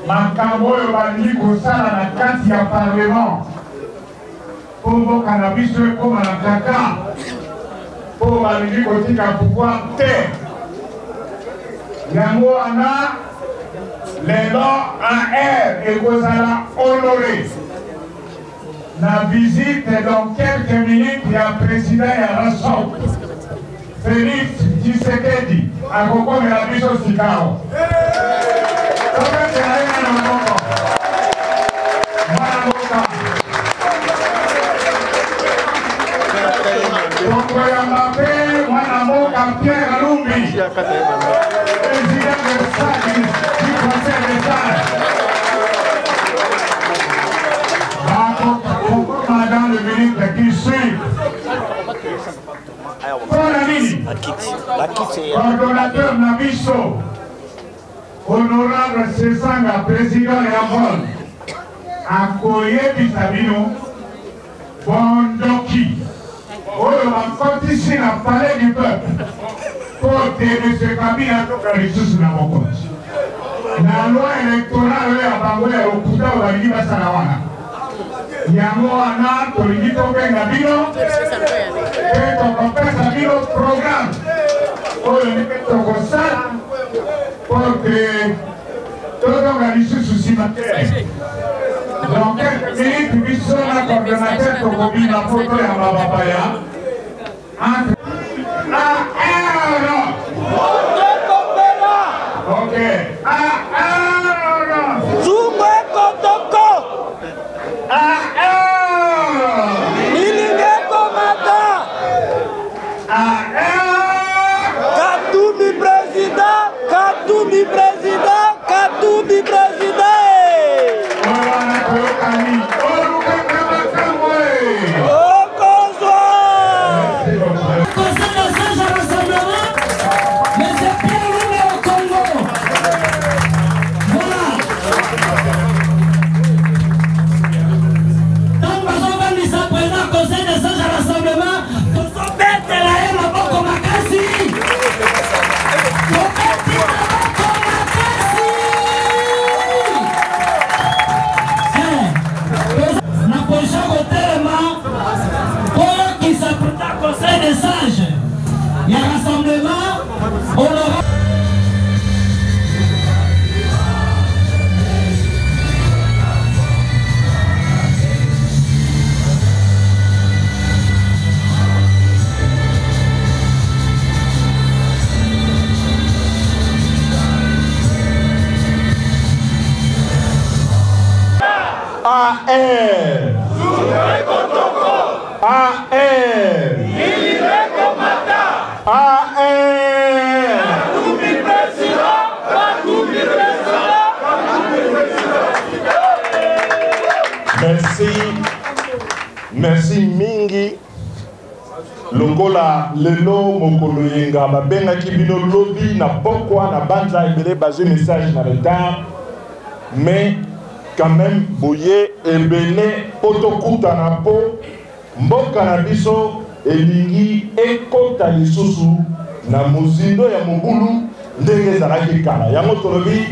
makambo oyo balingi kosala na kati ya parlement po mboka na biso ekoma na kaka po balingi kotika pouvoir te yango wana lelo AR ekozala honoré na visite dans quelques minutes ya président ya Rassam Félix Tshisekedi akokomela biso sikao Pierre Alumbi, président du Conseil d'État. Madame le ministre qui suit. Coordonnateur Nabiso, honorable Sesanga, président Yavon, Akoye Bisabino, Bondoki. Oh, on compte ici la palais du peuple. Pour que M. Kabila toque les ressources dans mon compte. La loi électorale est à Bangola au Kouta ou à l'Iba Sanawana. Yamo Ana, Tolinito Bengabino, et ton compère Sabino programme. Pour le mettre au constat, pour que tout le monde a les soucis matériels. Dans quelques minutes, nous sommes la coordonnateur pour combiner la photo et la babaya. Entre ok. Katumbi président, Katumbi président, Katumbi président. Il y a rassemblement, on aura... Merci mingi Longola lelo mokolo yenga babenga kibino lobby na pokwa na banza ebele basé message na retard mais quand même boye ebele potokuta na po mboka na biso elingi ekota lisusu na mozindo ya mobulu ndenge ezalaki kala yango tolobi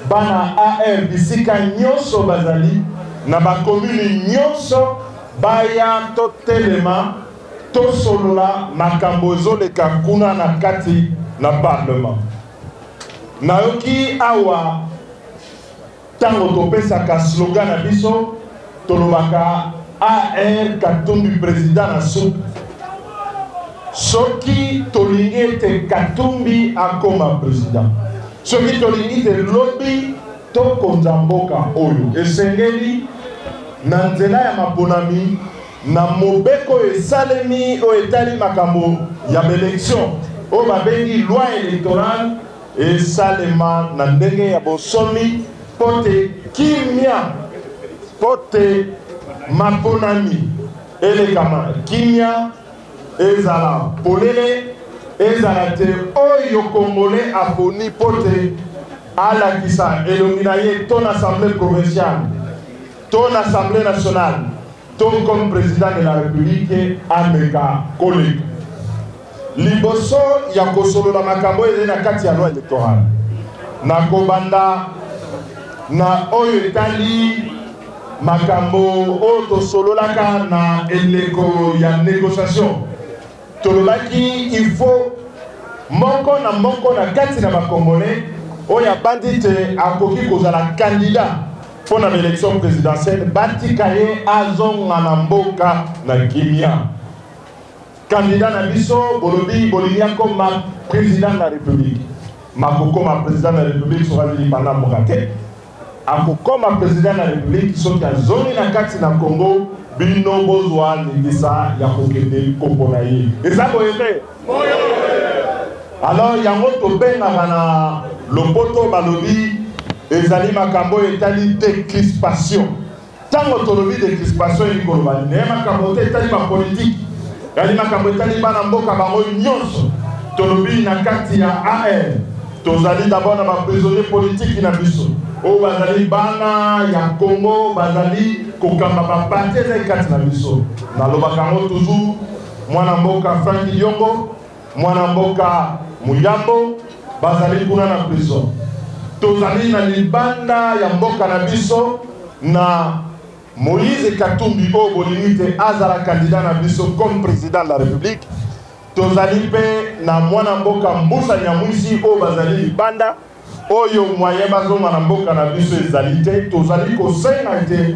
bana AR bisika nyonso bazali na bakomuni nyonso baya totelema tosolola makambo ezoleka kuna na kati na parlement nayoki awa tango topesaka slogan na biso tolobaka AR Katumbi président na suku soki tolingi ete Katumbi akoma président soki tolingi te lobi tokonza mboka oyo esengeli na nzela ya maponami na mobeko esalemi o etali makambo ya élection o babengi loi électorale esalema na ndenge ya bosomi pote kimia pote maponami elekama kimia ezala polele ezala te oyo kongole aponi pote alakisa elongi na ye ton assemblée provinciale ton assemblée nationale ton comme président de la république ameka koleka liboso ya kosolola makambo ezali na kati ya loi électorale na kobanda na oyo etali makambo oto sololaka na eleko ya négociation tolobaki il faut moko na kati na bakongolais oyo abandi te akoki kozala candidat pour na élection présidentielle batika ye azonga na mboka na kimia candidat na biso bolobi bolingi akoma président de la république makokoma président de la république sokazili pendant mboka te akokoma président de la république soki azongi na kati na Congo bino bozwa lingisa ya kokende kombo na ye eza boye te alors yango tobengaka na lopoto balobi ezali makambo etali décrispation ntango tolobi décrispation eli koloba naye makambo te etali bapolitike yali makambo etali bana mboka bango nyonso tolobi na kati ya AR tozali d'abord na baprisonnier politique na biso oyo bazali bana ya Congo bazali kokamba bapati ezali kati na biso nalobaka yango toujours mwana mboka Frank Liongo mwana mboka Muyambo bazali kuna na prison tozali na libanda ya mboka na biso na Moïse Katumbi oyo bolingi te azala candidat na biso comme président de la République tozali pe na mwana mboka Mbusa Nyamwisi oyo bazali libanda oyo moyen bazonga na mboka na biso ezali te tozali kosenga te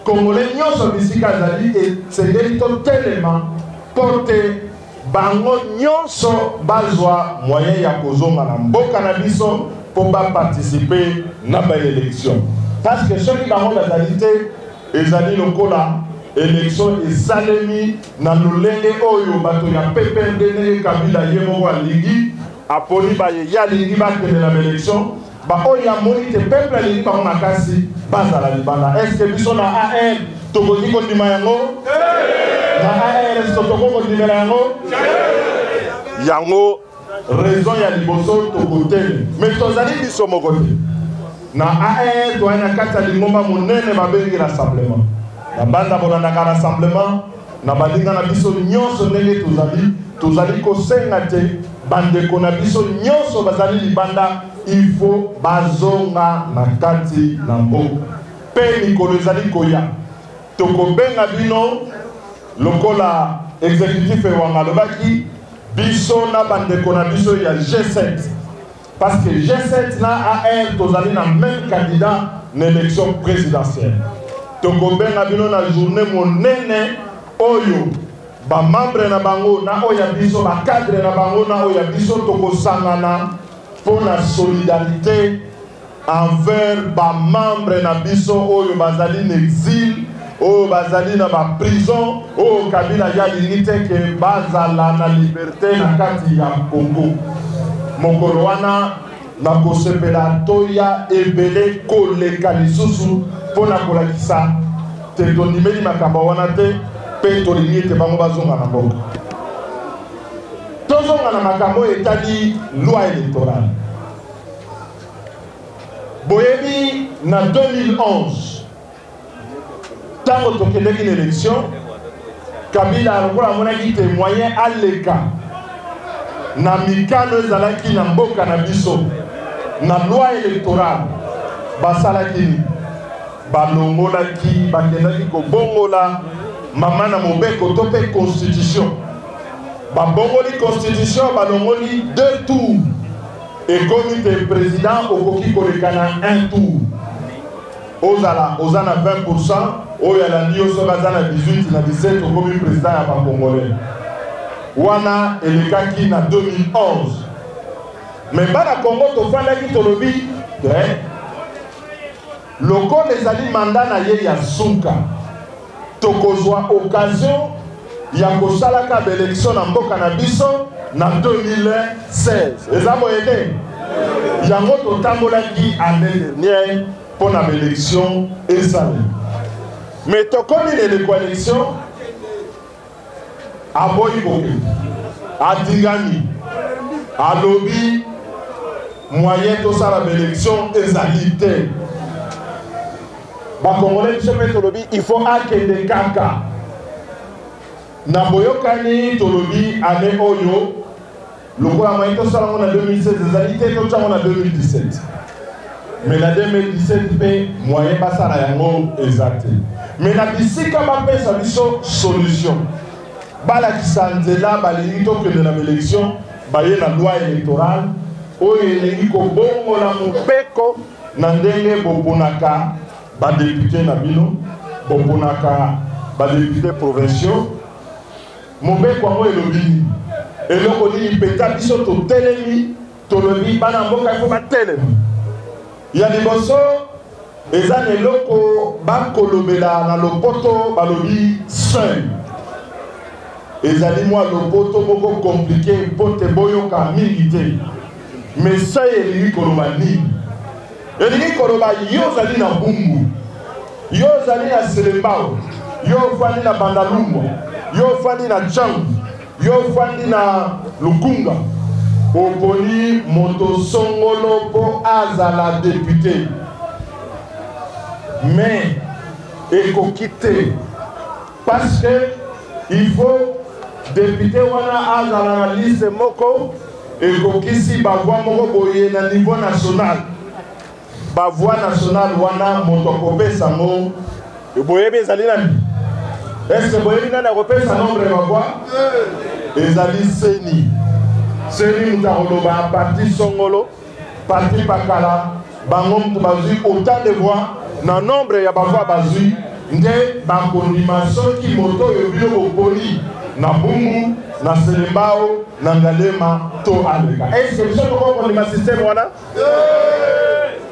Congolais nyonso bisika ezali esengeli totelema mpo te bango nyonso bazwa moyen ya kozonga na mboka na biso mpo baparticipe na baélection parce que soki bango bazali te ezali lokola élection esalemi na lolenge oyo bato ya PPRD ndenge Kabila ye moko alingi aponi baye alingi bakende na baélection baoyo amoni te peuple alingi bango makasi bazala libanda est ce que biso na AR tokoki kondima yango na AR est ce que tokoki kondimela yango yango raison ya liboso tokotele mais tozali biso moko te na AR toye na kati ya lingomba monene babengi rassemblement na banda bolandaka rassemblement na balinga na biso nyonso ndenge tozali kosenga te bandeko na biso nyonso bazali libanda il faut bazonga na kati na mboka mpe mikolo ezali koya tokobenga bino lokola exécutif ewanga alobaki biso na bandeko na biso ya G7 parce que G7 na AR tozali na même candidat na élection présidentielle tokobenga bino na journée monene oyo bamembre na bango na oyo ya biso bacadre na bango na oyo ya biso tokosangana mpo na solidarité envers bamembre na biso oyo bazali na exil oyo bazali na baprison oyo Kabila yalingi te ke bazala na liberté na kati ya Congo mokolo wana nakosepela toya ebele koleka lisusu mpo na kolakisa te tondimeli makambo wana te mpe tolingi ete bango bazonga na mboka tozonga na makambo etali loi électorale boyebi na 2011 ntango tokendeki na élection Kabila lokola amonaki te moyen aleka na mikano ezalaki na mboka na biso na loi électorale basalaki balongolaki bakendaki kobongola mama na mobeko to mpe constitution babongoli constitution balongoli 2 tours ekomi te président okoki koleka na 1 tour oza na 20% oyo alandi yo soki aza na 18 na 17 okomi président ya bakongolais wana elekaki na 2011 mais bana Congo tofandaki tolobi lokola ezali mandat na ye ya suka tokozwa occasion ya kosalaka baélection na mboka na biso na 2016 eza boye te yango totambolaki année dernière mpo na baélection esali mais tokomi na eleko élection aboyi boke atingani alobi moyen tosala baélection ezali te bakongolais biso mpe tolobi il faut akende kaka na boyokani tolobi année oyo lokola moyen tosalango na 2016 ezali te totiango na 2017 mais na 2017 pe moyen basala yango exact. Mais na bisika bapesa biso solution. Bala kisanzela balingi tokende na élection baye na loi électorale oyo elingi kobongola mopeko na ndenge boponaka badepute na bino boponaka badepute provinciaux mobeko yango elobi eloko nini peta biso totelemi tolobi bana mboka ifo batelemi ya liboso eza na eloko bakolobela na lopoto balobi seuil ezali mwa lopoto moko compliqué mpo te boyoka mingi te mais seuil elingi koloba nini elingi koloba yo ozali na bumbu yo ozali na selembao yo ofandi na bandalumwa yo ofandi na changu yo ofandi na lukunga oponi moto songolo mpo azala député mais ekoki te parce que il faut député wana azala na liste moko ekokisi bavoi moko boye na niveau national bavoi national wana moto akopesa ngo boyebi ezali nani est-ce que boyebi nani akopesa nombre ya bavoi ezali seni mutu akoloba parti songolo parti pakala bango mutu bazwi autant de voix na nombre ya bavoi bazwi nde bakondima soki moto oyo bino boponi na bungu na selembao na ngalema to aleka est-ce que biso tokokondima système wana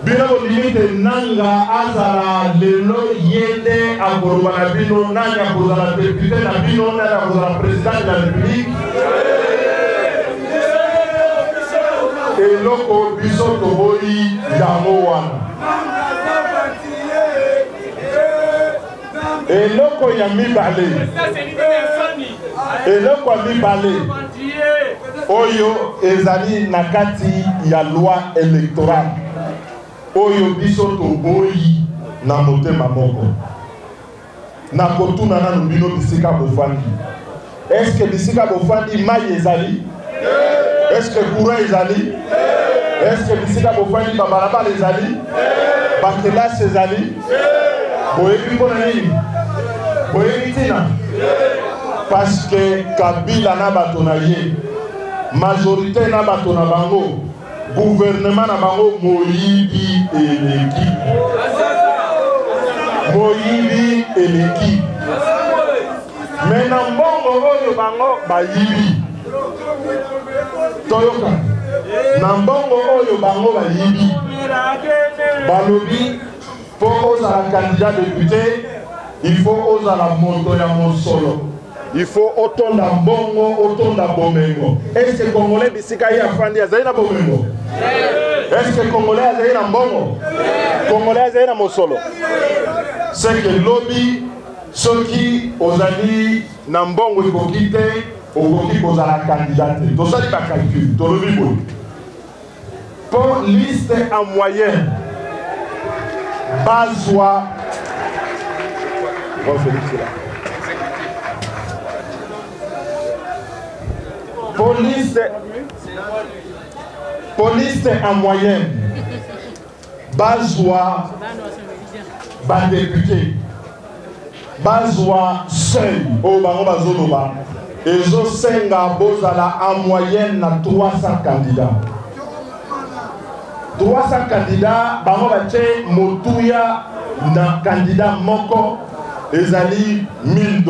bino bolimite nanga azala lelo yende akoloba na bino nani akozala député na bino nani akozala président de la république eloko biso toboyi yango wana eloko ya mibale eloko ya mibale oyo ezali na kati ya loi électorale oyo biso toboyi na motema moko na kotuna nanu bino bisika bofandi est-ce que bisika bofandi mai ezali est-ce que courant ezali est-ce que bisika bofandi babalabala ezali bakelasi ezali boyebi mpona nini boyebi ntina parce que Kabila na bato na ye majorité na bato na bango gouvernement na bango moyibi eleki mais na mbongo oyo bango bayibi toyoka na mbongo oyo bango bayibi balobi pour ozala candidat député il faut ozala moto ya mosolo il faut otonda mbongo otonda bomengo est-ce que congolais bisika ye afandi azali na bomengo est-ce que congolais azali na mbongo congolais azali na mosolo c'est que lobi soki ozali na mbongo ekoki te okoki kozala candidat te tosali bacalcul tolobi boye pour liste en moyenne bazwa police en moyenne bazwa badéputé bazwa seuil oyo bango bazoloba ezosenga bozala en moyenne na 300 candidats 300 candidats bango batie motuya na candidat moko ezali $1000.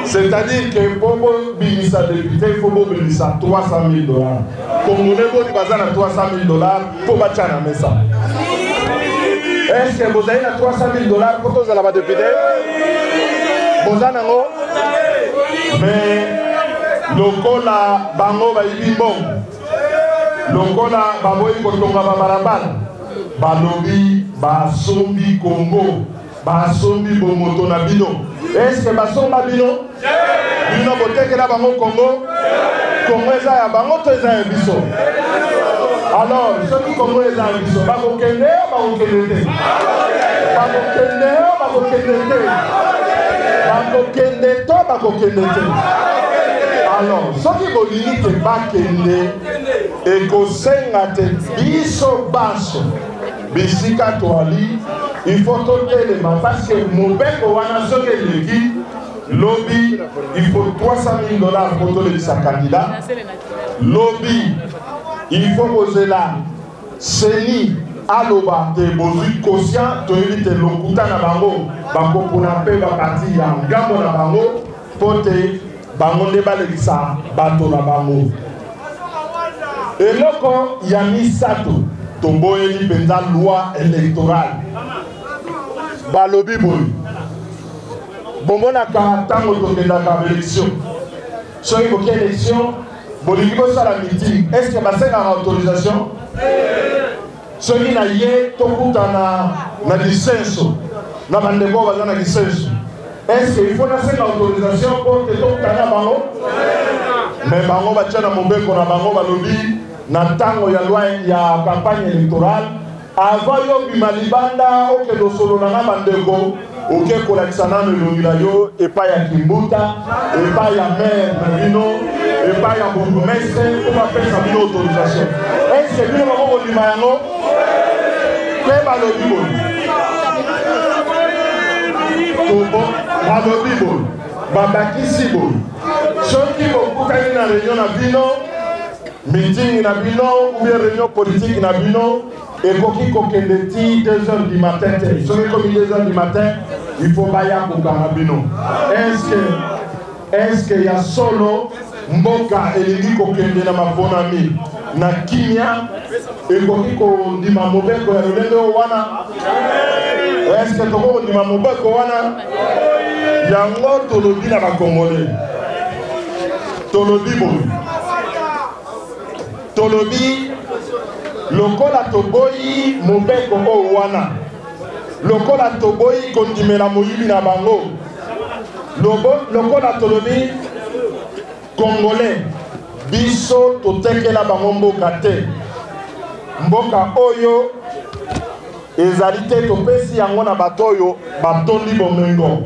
C'est-à-dire que pour binisa député, il faut binisa $300,000. Congolais boni bazana $300,000 pour bachana mesa. Est-ce que vous avez $300,000 pour tous les députés? Vous avez ngo? Mais lokola bango ba yibi bon. Lokola baboyi kotonga babalabala. Balobi basombi Congo. Basombi bomoto na bino. Est-ce que basomba bino? Bino botekela bango Congo? Congo eza ya bango to eza ya biso. Alors, soki Congo eza ya biso, bakokende bakokende te. Bakokende bakokende te. Bakokende to bakokende te. Alors, soki bolingi te bakende ekosenga te biso baso bisika toali il faut totelema parce que mobeko wana soki eleki lobby il faut $300 000 pour tolekisa candidat lobby il faut kozela seni aloba te bozwi conscient toyebi te lokuta na bango bakopona mpe baparti ya ngambo na bango mpo te bango nde balekisa bato na bango eloko ya misato toboyeli mpenza loi électorale balobi boye bomonaka ntango tokendaka élection soki boki élection bolingi bosala meeting est ce que basengaka autorisation soki na ye tokutana na lisenso na bandeko baza na lisenso est ce que il faut nasenga autorisation mpo te tokutana bango mais bango batia na mobeko na bango balobi na ntango ya loi ya campagne électorale avant yo bima libanda okende osolola na bandeko oke kolakisa nano elongi na yo epai ya kimbuta epai ya maire na bino epai ya bourgmestre mpo bapesa bino autorisation est-ce que bino bango kondima yango mpe balobi boye balobi boye babakisi boye soki bokutani na réunion na bino meeting na bino ou bien réunion politique na bino ekoki kokende ti 2h du matin te soki komi 2h du matin il faut baya kokanga bino est-ce que ya solo mboka elingi kokende na maponami na kimia ekoki kondima mobeko ya lolenge wana est-ce que toko kondima mobeko wana yango tolobi na bakongole tolobi boye tolobi lokola toboyi mobeko o wana lokola toboyi kondimela moyibi na bango lokola tolobi congolais biso totekela bango mboka te mboka oyo ezali te topesi yango na bato oyo batondi bomengo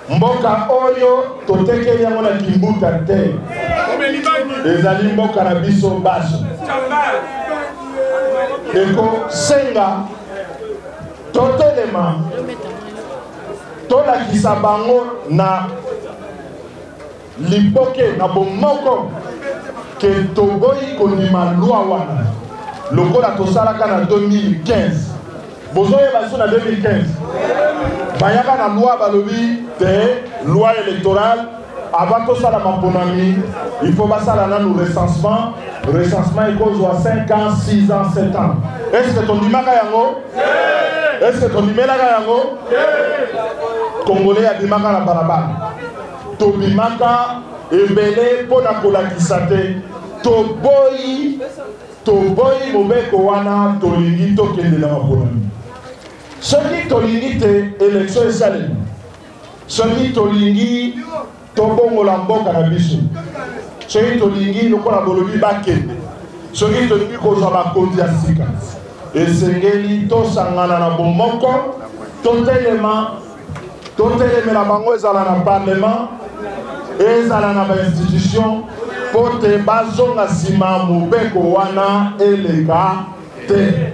mboka oyo totekeli yango na kimbuta te ezali mboka na biso baso ekosenga totelema tolakisa bango na liboke na bomoko ke toboyi kondima lwa wana lokola tosalaka na 2015 bozoyeba so na 2015 bayaka na loi balobi te loi électorale avant tosala maponami il faut basala nanu recensement ekozwa 5 ans 6 ans 7 ans est-ce que tondimaka yango est-ce que tondimelaka yango congolais abimaka na balabala tobimaka ebele mpo na kolakisa te toboyi mobeko wana tolingi tokende na maponami soki tolingi te élection esalemi soki tolingi tobongola mboka na biso soki tolingi lokola bolobi bakende soki tolingi kozwa bakonzi ya sika esengeli tosangana na bomoko totelemela bango ezala na parlement ezala na bainstitution mpo te bazonga nsima mobeko wana eleka te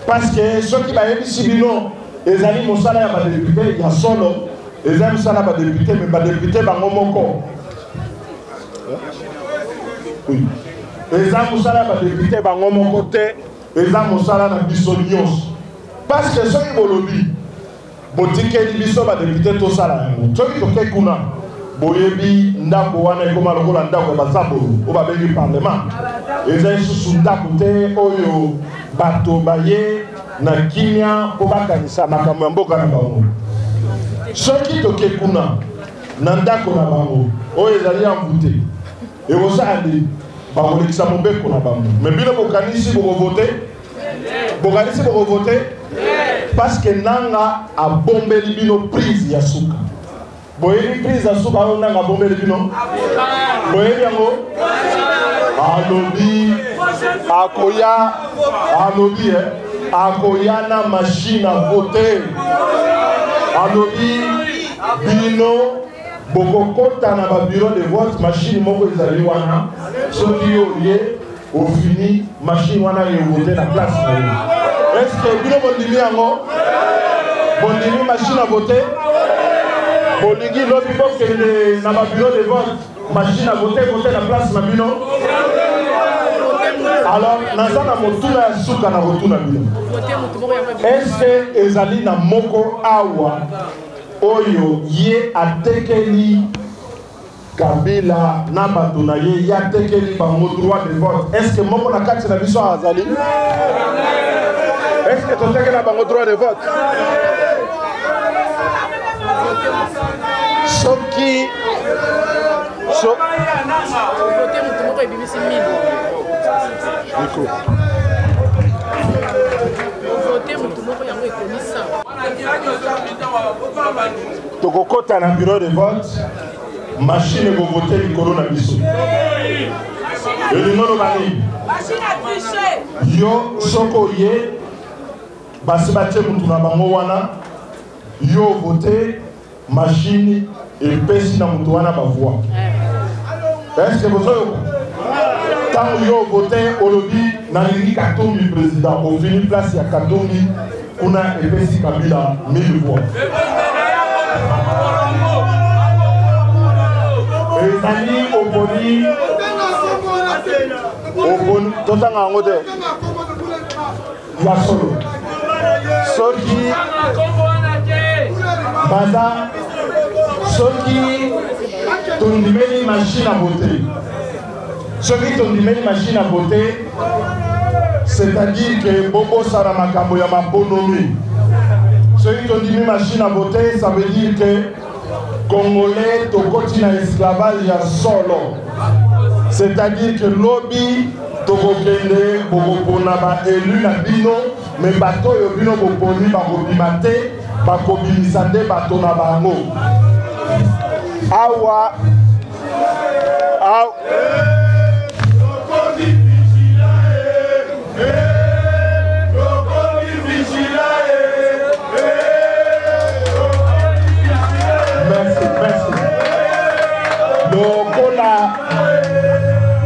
parce que soki bayebisi bino ezali mosala ya badepute ya solo ezali mosala ya badepute me badepute bango moko eza mosala ya badepute bango moko te eza mosala na biso nyonso parce que soki bolobi botikeli biso badepute tosala yango soki toke kuna boyebi ndako wana ekoma lokola ndako ya bazabolo oyo babengi parlement eza lisusu ndako te oyo bato baye na kimia mpo bakanisa makambo ya mboka na bango soki toke kuna na ndako na bango oyo ezali ya mvute ekosala nde bakolekisa mobeko na bango me bino bokanisi bokovote parce que nanga abombeli bino prise ya suka boyebi prise ya suka oyo nanga abombeli bino boyebi yango alobi akoya na machine à voter alobi bino bokokota na babiro de vote machine moko ezali wana soki oye ofini machine wana voter na place na yo. Est-ce que bino bondimi yango? Bondimi machine à voter? Bolingi lobi bokende na ba bureau de vote, machine à voter na place na bino? Alors, nazana motuna ya suka na rotuna bino. Est-ce que ezali na moko awa oyo ye atekeli Kabila na bato na ye ya tekeli bango droit de vote? Est-ce que moko na kati na biso azali? Est-ce que totekeli na bango droit de vote? Soki tokokota na bureau de vote, machine va voter le corona biso. Et le nom machine a triché. Yo soko ye basi bache mutu na bango wana yo voter machine et pesi na mutu wana ba voix. Est-ce que vous avez tant yo voter au lobby na lingi Katumbi président au fini place ya Katumbi kuna epesi Kabila 1000 voix. Ezali oponi totanga ngo te ya solo soki baza soki tondimeli machine à voter, soki tondimeli machine à voter, c'est-à-dire que bobo sara makambo ya mabonomi. Soki tondimeli machine à voter, ça veut dire que Congolais tokoti na esclavage ya solo, c'est-à-dire que lobby tokokende bokopona ba élu na bino, mais bato yo bino boponi bakobima te, bakobimisa nde bato na bango. Awa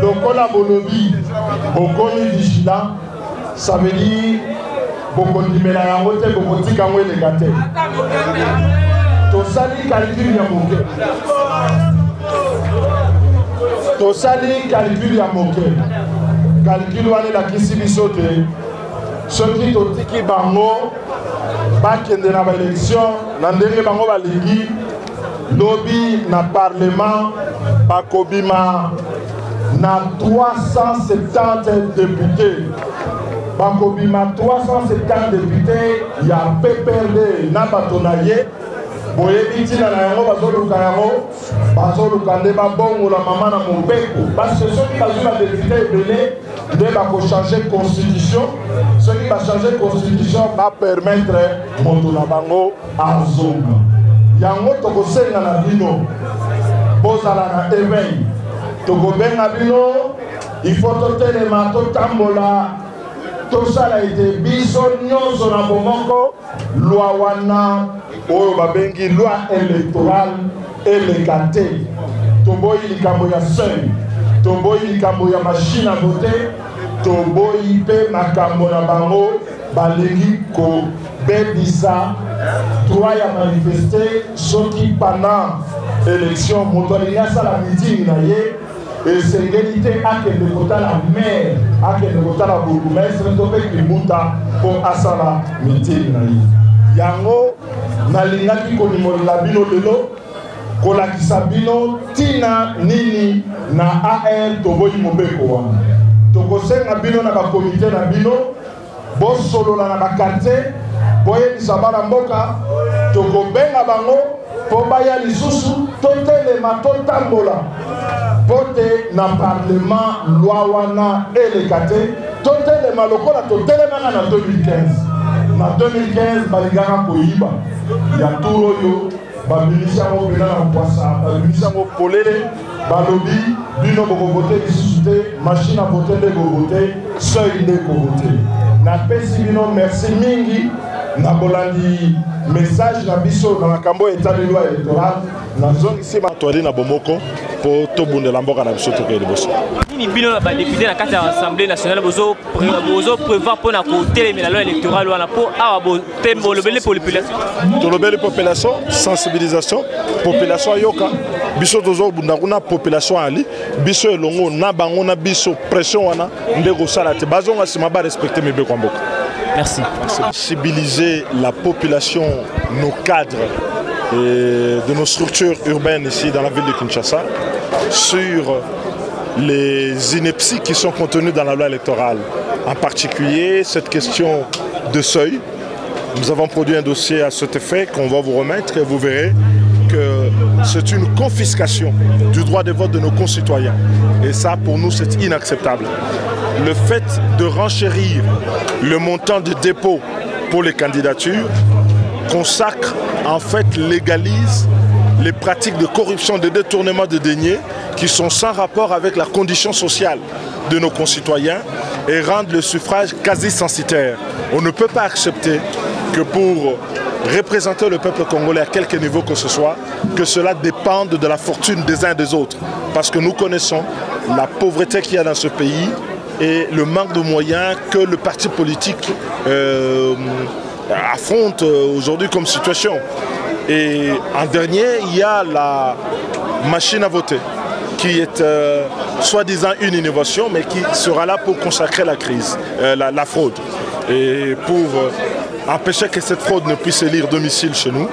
lokola bolobi bokomi vigilant, ça veut dire bokondimela yango te, bokotika yango eleka te. Tosali calcul ya moke, tosali calcul ya moke, calcul wana elakisi biso te soki totiki bango bakende na baélection na ndenge bango balingi lobi na parlement bakobima na 370 députés. Bakobima 370 députés ya PPRD na batonaye boyebi tina na yango bazoluka yango bazoluka nde babongola mama na mobeko parce que soki bazwi ba député ebele nde bakochanger constitution, soki bachanger constitution bapermettre moto na bango azonga. Yango tokosenga na bino bozala na éveil, tokobenga bino il faut totelema totambola tosala ete biso nyonso na bomoko loi wana oyo babengi loi électorale eleka te. Toboyi likambo ya seuil, toboyi likambo ya machine à voter, toboyi mpe makambo na bango balingi kobebisa droit ya manifester soki pendant élection moto alingi asala meeting na ye esengeli te akende kotala maire, akende kotala bourgmestre to mpe kimuta mpo asala meeting na ye. Yango nalingaki kolimolela bino lelo kolakisa bino tina nini na AR toboyi mobeko wana. Tokosenga bino na bakomite na bino bosolola na bakartier boyebisa bana mboka, tokobenga bango mpo baya lisusu totelema totambola pote na parlement loi wana eleka te, totelema lokola totelemaka na 2015. Na 2015 balingaka koyiba ya tour oyo babimisi yango pena na mpwasa, babimisi yango polele balobi bino bokovote lisusu te, machine à voter nde bovote, seuil nde bovote. Napesi bino merci mingi na bolandi message na biso na makambo état de loi électorale na zone ici matwali na bomoko po tobundela mboka na biso tokeli boso. ni bino na député na kati ya Assemblée nationale bozo prévoir pour na côté la loi électorale wana pour awa bo tembo lobele population. To lobele population sensibilisation population yoka biso tozo bundakuna population ali biso elongo na bango na biso pression wana ndeko sala te bazonga sima ba respecter mebe kwa mboka. Merci. Sensibiliser la population, nos cadres et de nos structures urbaines ici dans la ville de Kinshasa sur les inepties qui sont contenues dans la loi électorale. En particulier, cette question de seuil. Nous avons produit un dossier à cet effet qu'on va vous remettre et vous verrez que c'est une confiscation du droit de vote de nos concitoyens. Et ça, pour nous, c'est inacceptable. Le fait de renchérir le montant de dépôt pour les candidatures consacre, en fait, légalise les pratiques de corruption, de détournement de deniers qui sont sans rapport avec la condition sociale de nos concitoyens et rendent le suffrage quasi censitaire. On ne peut pas accepter que pour représenter le peuple congolais à quelque niveau que ce soit, que cela dépende de la fortune des uns et des autres. Parce que nous connaissons la pauvreté qu'il y a dans ce pays et le manque de moyens que le parti politique affronte aujourd'hui comme situation. Et en dernier, il y a la machine à voter qui est soi-disant une innovation, mais qui sera là pour consacrer la crise, la fraude. Et pour empêcher que cette fraude ne puisse élire domicile chez nous,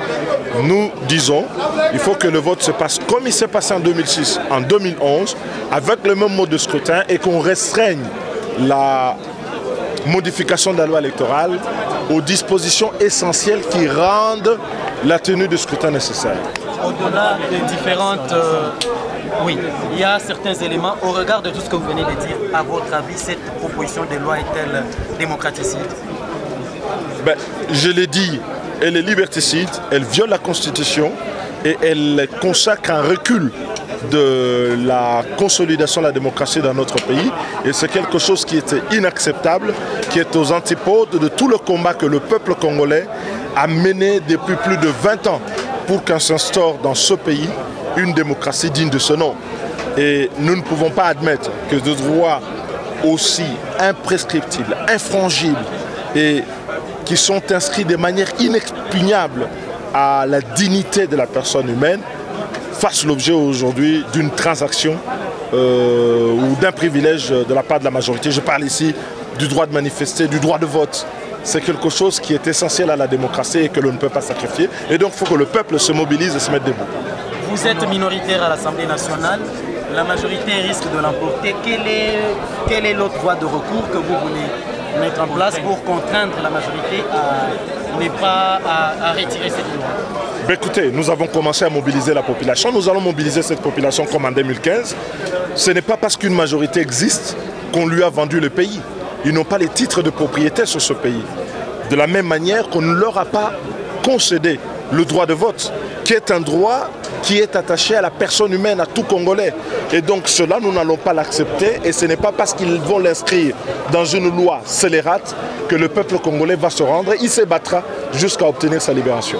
nous disons qu'il faut que le vote se passe comme il s'est passé en 2006, en 2011, avec le même mode de scrutin et qu'on restreigne la modification de la loi électorale aux dispositions essentielles qui rendent la tenue du scrutin nécessaire. Au-delà des différentes... oui, il y a certains éléments. Au regard de tout ce que vous venez de dire, à votre avis, cette proposition de loi est-elle démocraticide? Ben, je l'ai dit, elle est liberticide, elle viole la Constitution et elle consacre un recul de la consolidation de la démocratie dans notre pays. Et c'est quelque chose qui était inacceptable, qui est aux antipodes de tout le combat que le peuple congolais a mené depuis plus de 20 ans pour qu'on s'instaure dans ce pays une démocratie digne de ce nom. Et nous ne pouvons pas admettre que des droits aussi imprescriptibles, infrangibles et qui sont inscrits de manière inexpugnable à la dignité de la personne humaine fassent l'objet aujourd'hui d'une transaction ou d'un privilège de la part de la majorité. Je parle ici du droit de manifester, du droit de vote. C'est quelque chose qui est essentiel à la démocratie et que l'on ne peut pas sacrifier. Et donc il faut que le peuple se mobilise et se mette debout. Vous êtes minoritaire à l'Assemblée nationale, la majorité risque de l'emporter. Quelle est l'autre voie de recours que vous voulez mettre en place pour contraindre la majorité à retirer cette loi? Ben écoutez, nous avons commencé à mobiliser la population. Nous allons mobiliser cette population comme en 2015. Ce n'est pas parce qu'une majorité existe qu'on lui a vendu le pays. Ils n'ont pas les titres de propriété sur ce pays. De la même manière qu'on ne leur a pas concédé le droit de vote, qui est un droit qui est attaché à la personne humaine, à tout Congolais. Et donc cela, nous n'allons pas l'accepter et ce n'est pas parce qu'ils vont l'inscrire dans une loi scélérate que le peuple congolais va se rendre. Il se battra jusqu'à obtenir sa libération.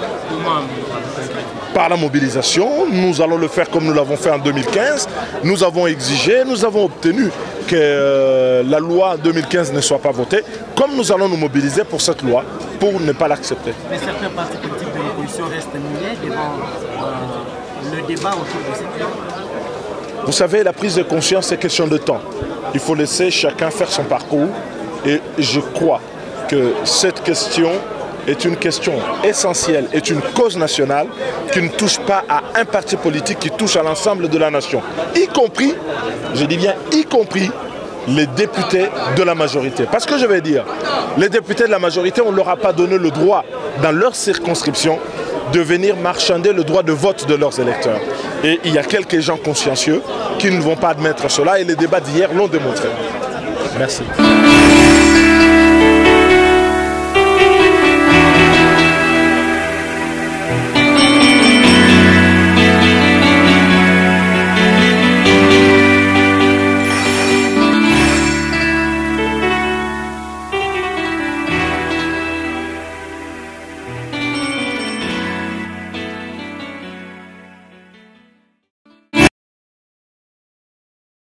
Par la mobilisation, nous allons le faire comme nous l'avons fait en 2015. Nous avons exigé, nous avons obtenu que la loi 2015 ne soit pas votée, comme nous allons nous mobiliser pour cette loi, pour ne pas l'accepter. Mais certains partis politiques de l'opposition restent muets devant le débat autour de cette loi. Vous savez, la prise de conscience, c'est question de temps. Il faut laisser chacun faire son parcours. Et je crois que cette question est une question essentielle, est une cause nationale qui ne touche pas à un parti politique, qui touche à l'ensemble de la nation. Y compris, je dis bien y compris, les députés de la majorité. Parce que je vais dire, les députés de la majorité, on ne leur a pas donné le droit, dans leur circonscription, de venir marchander le droit de vote de leurs électeurs. Et il y a quelques gens consciencieux qui ne vont pas admettre cela et les débats d'hier l'ont démontré. Merci.